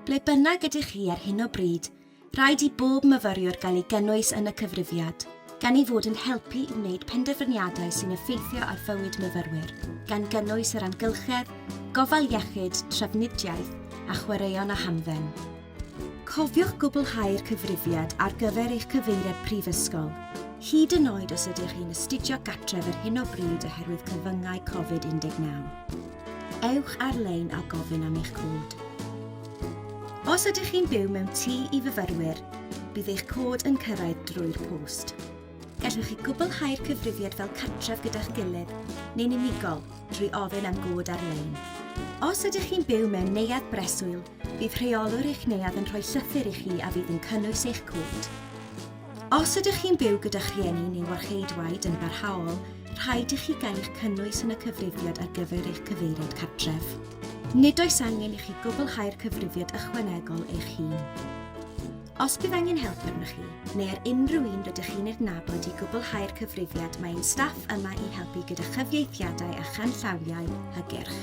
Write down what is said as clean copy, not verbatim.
Ble bynnag ydych chi ar hyn o bryd, rhaid i bob myfyriwr gael ei gynnwys yn y cyfrifiad, gan ei fod yn helpu i wneud penderfyniadau sy'n effeithio ar fywyd myfyrwyr, gan gynnwys yr amgylchedd, gofal iechyd, trafnidiaeth a chwaraeon a hamdden. Cofiwch gwblhau'r cyfrifiad ar gyfer eich cyfeiriad prifysgol, hyd yn oed os ydych chi'n astudio gartref ar hyn o bryd oherwydd cyfyngau Covid-19. Ewch ar-lein a gofyn am eich cod. Os ydych chi'n byw mewn tŷ i fyfyrwyr, bydd eich cod yn cyrraedd drwy'r post. Gallwch chi gwblhau'r cyfrifiad fel cartref gyda'ch gilydd neu'n unigol drwy ofyn am god ar-lein. Os ydych chi'n byw mewn neuadd breswyl, bydd rheolwr eich neuadd yn rhoi llythyr i chi a fydd yn cynnwys eich cod. Os ydych chi'n byw gyda'ch rhieni neu warcheidwaid yn barhaol, rhaid i chi gael eich cynnwys yn y cyfrifiad ar gyfer eich cyfeiriad cartref. Nid oes angen i chi gwblhau'r cyfrifiad ychwanegol eich hun. Os bydd angen help arnoch chi, neu ar unrhyw un rydych chi'n adnabod i gwblhau'r cyfrifiad, mae ein staff yma i helpu gyda chyfieithiadau a chanllawiau hygyrch.